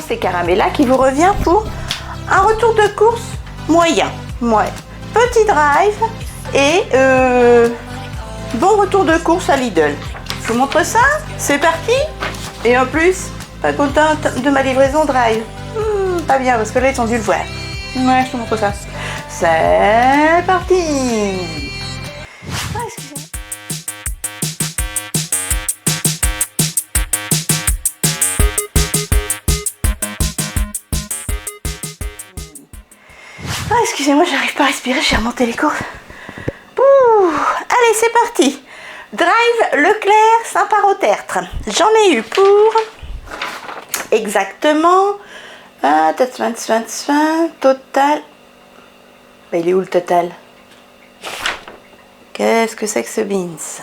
c'est Caramella qui vous revient pour un retour de course moyen. Ouais. Petit drive et bon retour de course à Lidl. Je vous montre ça, c'est parti. Et en plus, pas contente de ma livraison drive. Pas bien parce que là ils ont dû le voir. Ouais, je te montre ça. C'est parti. Ah, excusez-moi, j'arrive pas à respirer, j'ai remonté les courses. Allez, c'est parti. Drive Leclerc Saint-Parot-Tertre. J'en ai eu pour exactement total. Bah, il est où le total? Qu'est-ce que c'est que ce beans?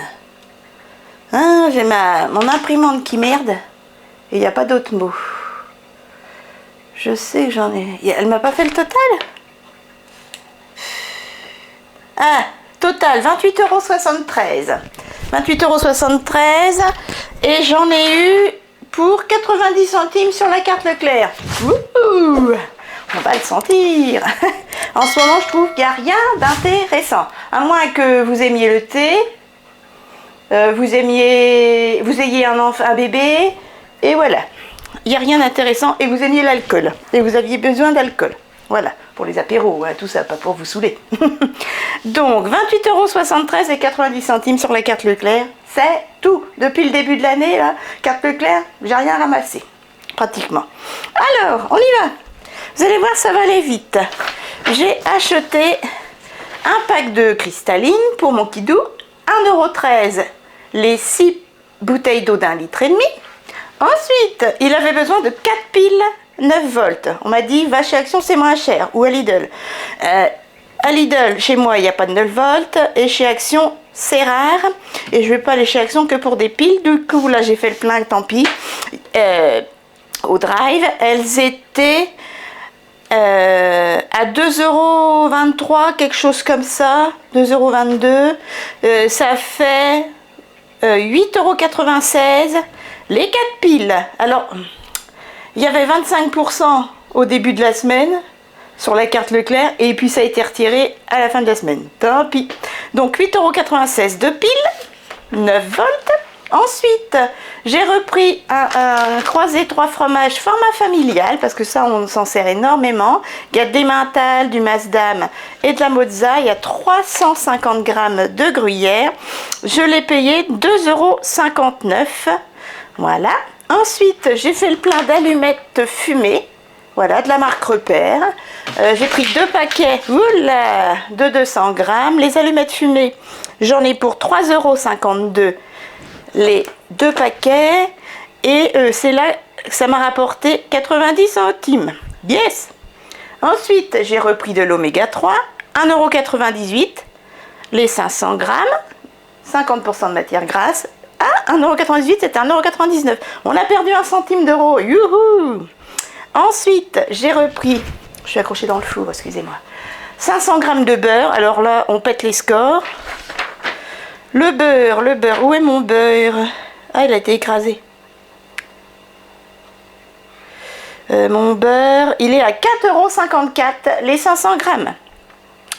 J'ai mon imprimante qui merde et il n'y a pas d'autre mot. Je sais que j'en ai. Elle m'a pas fait le total? Total 28,73 €. 28,73 € et j'en ai eu pour 90 centimes sur la carte Leclerc. Wouhou, on va le sentir. En ce moment, je trouve qu'il n'y a rien d'intéressant. À moins que vous aimiez le thé, vous ayez un bébé, et voilà. Il n'y a rien d'intéressant et vous aimiez l'alcool. Et vous aviez besoin d'alcool. Voilà, pour les apéros, hein, tout ça, pas pour vous saouler. Donc, 28,73 € et 90 centimes sur la carte Leclerc, c'est tout. Depuis le début de l'année, là, carte Leclerc, j'ai rien ramassé, pratiquement. Alors, on y va. Vous allez voir, ça va aller vite. J'ai acheté un pack de cristalline pour mon kidou, 1,13 €, les 6 bouteilles d'eau d'1,5 litre. Ensuite, il avait besoin de 4 piles 9 volts. On m'a dit, va chez Action, c'est moins cher. Ou à Lidl. À Lidl, chez moi, il n'y a pas de 9 volts. Et chez Action, c'est rare. Et je ne vais pas aller chez Action que pour des piles. Du coup, là, j'ai fait le plein, tant pis. Au drive, elles étaient à 2,23 €, quelque chose comme ça. 2,22 €. Ça fait 8,96 € les 4 piles. Alors, il y avait 25% au début de la semaine sur la carte Leclerc et puis ça a été retiré à la fin de la semaine. Tant pis. Donc 8,96 € de piles, 9 volts. Ensuite, j'ai repris un croisé 3 fromages format familial parce que ça, on s'en sert énormément. Il y a des Emmental, du Maasdam et de la Mozza. Il y a 350 g de gruyère. Je l'ai payé 2,59 €. Voilà. Ensuite, j'ai fait le plein d'allumettes fumées, voilà, de la marque Repère. J'ai pris 2 paquets de 200 g. Les allumettes fumées, j'en ai pour 3,52 € les 2 paquets. Et c'est là que ça m'a rapporté 90 centimes. Yes! Ensuite, j'ai repris de l'oméga 3, 1,98 € les 500 g, 50% de matière grasse. 1,98 €, c'était 1,99 €. On a perdu 1 centime d'euro. Youhou! Ensuite, j'ai repris, je suis accrochée dans le four, excusez-moi, 500 g de beurre. Alors là, on pète les scores. Le beurre, où est mon beurre? Ah, il a été écrasé. Mon beurre, il est à 4,54 € les 500 g.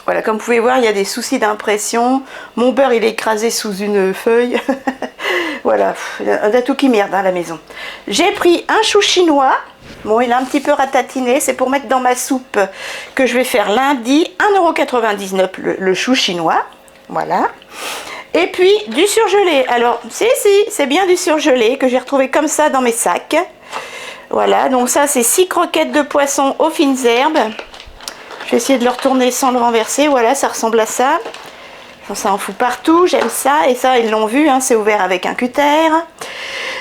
Voilà, comme vous pouvez voir, il y a des soucis d'impression. Mon beurre, il est écrasé sous une feuille. Voilà, il y a tout qui merde à la maison. J'ai pris un chou chinois. Bon, il est un petit peu ratatiné. C'est pour mettre dans ma soupe que je vais faire lundi. 1,99 € le chou chinois. Voilà. Et puis, du surgelé. Alors, c'est bien du surgelé que j'ai retrouvé comme ça dans mes sacs. Voilà, donc ça, c'est 6 croquettes de poisson aux fines herbes. Je vais essayer de le retourner sans le renverser. Voilà, ça ressemble à ça. Ça en fout partout, j'aime ça. Et ça, ils l'ont vu, hein, c'est ouvert avec un cutter.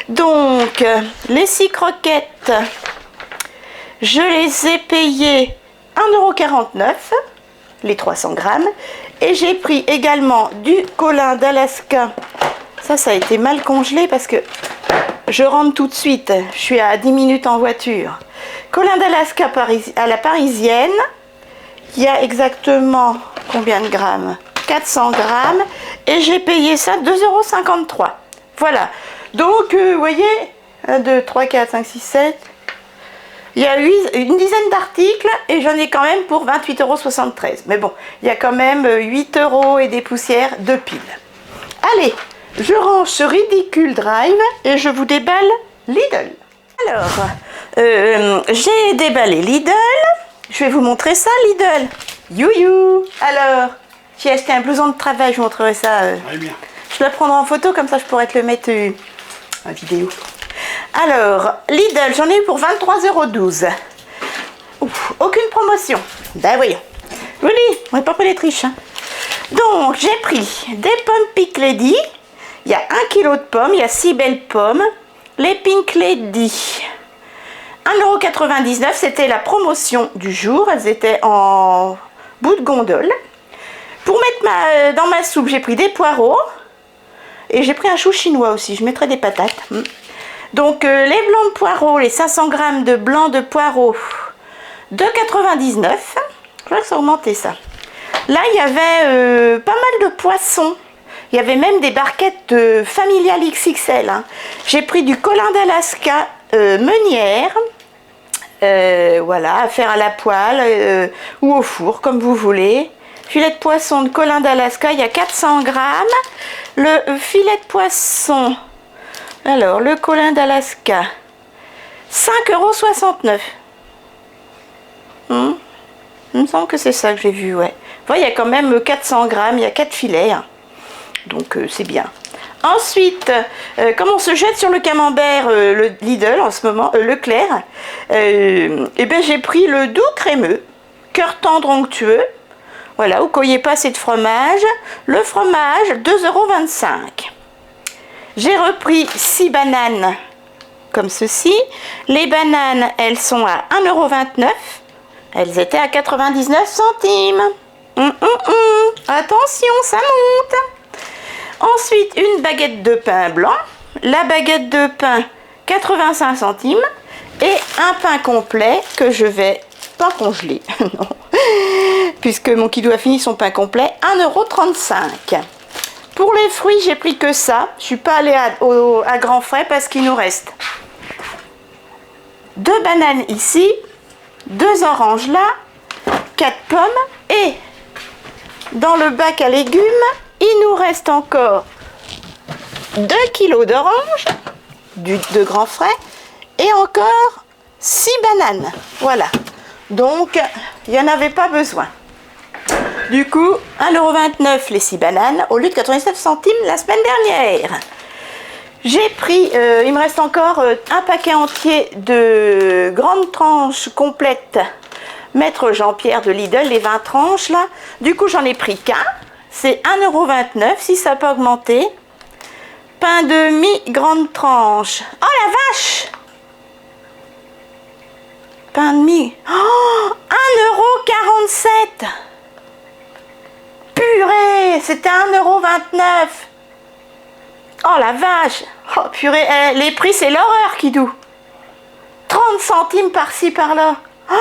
Donc, les 6 croquettes, je les ai payées 1,49 € les 300 g. Et j'ai pris également du colin d'Alaska. Ça a été mal congelé parce que je rentre tout de suite. Je suis à 10 minutes en voiture. Colin d'Alaska à la parisienne. Il y a exactement combien de grammes? 400 g. Et j'ai payé ça 2,53 €. Voilà. Donc, vous voyez, 1, 2, 3, 4, 5, 6, 7. Il y a eu une dizaine d'articles et j'en ai quand même pour 28,73 €. Mais bon, il y a quand même 8 € et des poussières de piles. Allez, je range ce ridicule drive et je vous déballe Lidl. Alors, j'ai déballé Lidl. Je vais vous montrer ça, Lidl. Youhou. Alors, j'ai acheté un blouson de travail, je vous montrerai ça. Bien. Je le prendrai en photo, comme ça je pourrais te le mettre en vidéo. Alors, Lidl, j'en ai eu pour 23,12 €. Ouf, aucune promotion. Ben voyons. Oui, on n'est pas pris les triches. Hein. Donc, j'ai pris des pommes Pink Lady. Il y a 1 kg de pommes, il y a 6 belles pommes. Les Pink Lady, 1,99 €, c'était la promotion du jour. Elles étaient en bout de gondole. Pour mettre dans ma soupe, j'ai pris des poireaux. Et j'ai pris un chou chinois aussi, je mettrai des patates. Donc les blancs de poireaux, les 500 g de blanc de poireaux, 2,99 €. Je crois que ça a augmenté ça. Là, il y avait pas mal de poissons. Il y avait même des barquettes familiales XXL. Hein. J'ai pris du colin d'Alaska meunière. Voilà, à faire à la poêle ou au four, comme vous voulez. Filet de poisson de colin d'Alaska, il y a 400 g. Le filet de poisson, alors le colin d'Alaska, 5,69 €. Il me semble que c'est ça que j'ai vu, ouais. Enfin, il y a quand même 400 g, il y a 4 filets. Hein. Donc c'est bien. Ensuite, comme on se jette sur le camembert, le Lidl en ce moment, Leclerc, et ben j'ai pris le doux crémeux, cœur tendre onctueux. Voilà, vous ne coyez pas assez de fromage. Le fromage, 2,25 €. J'ai repris 6 bananes comme ceci. Les bananes, elles sont à 1,29 €. Elles étaient à 99 centimes. Attention, ça monte. Ensuite, une baguette de pain blanc. La baguette de pain, 85 centimes. Et un pain complet que je vais pas congeler. Non. Puisque mon kidou a fini son pain complet, 1,35 €. Pour les fruits, j'ai pris que ça. Je suis pas allée à grands frais parce qu'il nous reste 2 bananes ici, 2 oranges là, 4 pommes et dans le bac à légumes, il nous reste encore 2 kg d'oranges, de grands frais et encore 6 bananes. Voilà. Donc, il n'y en avait pas besoin. Du coup, 1,29 € les 6 bananes au lieu de 99 centimes la semaine dernière. J'ai pris, il me reste encore un paquet entier de grandes tranches complètes. Maître Jean-Pierre de Lidl, les 20 tranches là. Du coup, j'en ai pris qu'un. C'est 1,29 € si ça n'a pas augmenté. Pain de mie, grande tranche. Oh la vache! Pain de mie. Oh, 1,47 €. Purée, c'était 1,29 €. Oh la vache. Oh purée, les prix c'est l'horreur, Kidou. 30 centimes par-ci par-là. Oh,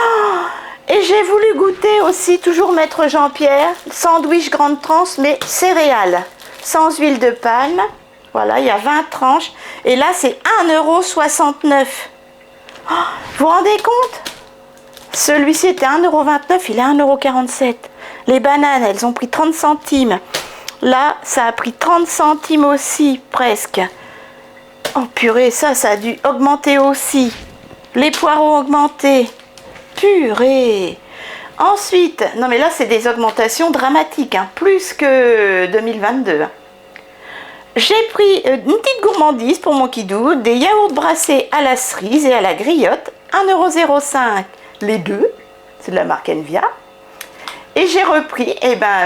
et j'ai voulu goûter aussi, toujours Maître Jean-Pierre, sandwich grande tranche, mais céréales, sans huile de palme. Voilà, il y a 20 tranches. Et là, c'est 1,69 €. Oh, vous vous rendez compte? Celui-ci était 1,29 €, il est 1,47 €. Les bananes, elles ont pris 30 centimes. Là, ça a pris 30 centimes aussi, presque. Oh purée, ça a dû augmenter aussi. Les poireaux ont augmenté. Purée. Ensuite, non mais là, c'est des augmentations dramatiques, hein, plus que 2022. J'ai pris une petite gourmandise pour mon kidou, des yaourts brassés à la cerise et à la griotte, 1,05 € les deux, c'est de la marque Envia. Et j'ai repris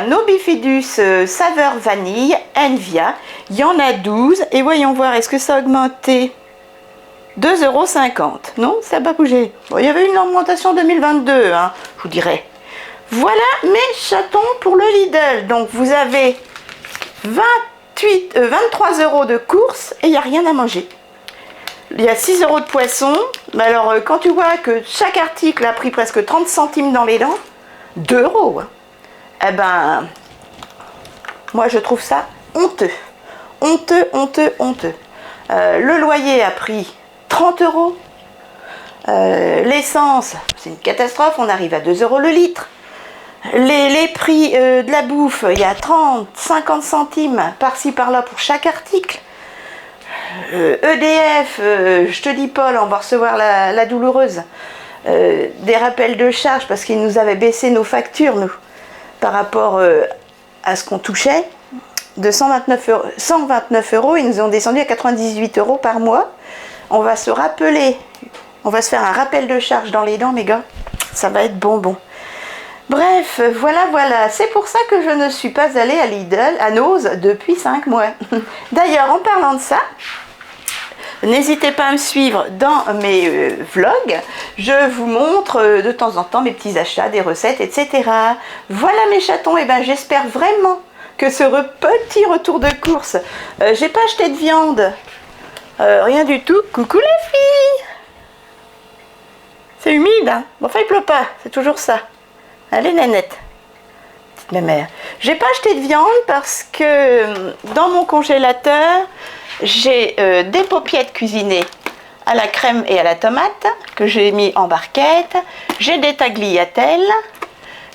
nos bifidus saveur vanille Envia, il y en a 12, et voyons voir, est-ce que ça a augmenté? 2,50 €, non, ça n'a pas bougé. Bon, il y avait une augmentation 2022, hein, je vous dirais. Voilà mes chatons pour le Lidl, donc vous avez 23 € de courses et il n'y a rien à manger. Il y a 6 € de poisson, mais alors quand tu vois que chaque article a pris presque 30 centimes dans les dents, 2 €, hein, eh ben, moi je trouve ça honteux. Honteux, honteux, honteux. Le loyer a pris 30 €. L'essence, c'est une catastrophe, on arrive à 2 € le litre. Les prix de la bouffe, il y a 30, 50 centimes par-ci par-là pour chaque article. EDF, je te dis Paul, on va recevoir la douloureuse. Des rappels de charges parce qu'ils nous avaient baissé nos factures, nous, par rapport à ce qu'on touchait. De 129 €, ils nous ont descendu à 98 € par mois. On va se rappeler, on va se faire un rappel de charges dans les dents, mes gars. Ça va être bonbon. Bref, voilà. C'est pour ça que je ne suis pas allée à Lidl, à Noz, depuis 5 mois. D'ailleurs, en parlant de ça, n'hésitez pas à me suivre dans mes vlogs. Je vous montre de temps en temps mes petits achats, des recettes, etc. Voilà mes chatons, et ben j'espère vraiment que ce petit retour de course, j'ai pas acheté de viande, rien du tout. Coucou les filles. C'est humide, hein. Bon, enfin il pleut pas, c'est toujours ça. Allez Nanette, petite mémère. J'ai pas acheté de viande parce que dans mon congélateur, j'ai des paupiettes cuisinées à la crème et à la tomate que j'ai mis en barquette. J'ai des tagliatelles,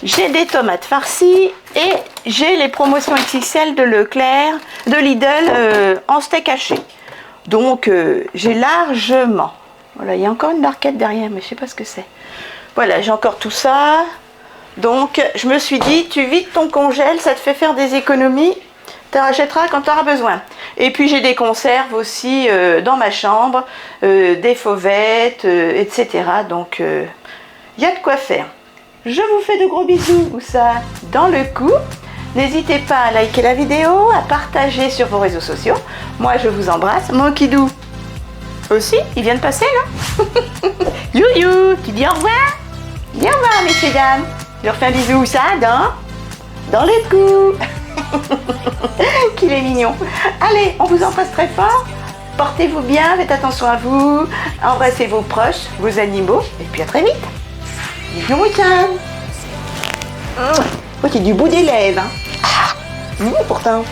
j'ai des tomates farcies et j'ai les promotions XXL de Leclerc, de Lidl en steak haché. Donc j'ai largement. Voilà, il y a encore une barquette derrière, mais je sais pas ce que c'est. Voilà, j'ai encore tout ça. Donc je me suis dit, tu vides ton congèle, ça te fait faire des économies. Tu rachèteras quand tu auras besoin. Et puis j'ai des conserves aussi dans ma chambre, des fauvettes, etc. Donc il y a de quoi faire. Je vous fais de gros bisous, où ça, dans le cou. N'hésitez pas à liker la vidéo, à partager sur vos réseaux sociaux. Moi je vous embrasse. Mon kidou aussi, il vient de passer là. You, tu dis au revoir. Dis au revoir messieurs dames. Je leur fais un bisou, où ça, dans le cou. Qu'il est mignon. Allez, on vous embrasse très fort. Portez-vous bien, faites attention à vous. Embrassez vos proches, vos animaux. Et puis à très vite. Bisous, Mouchan. Oh, c'est du bout des lèvres. Hein. Pourtant.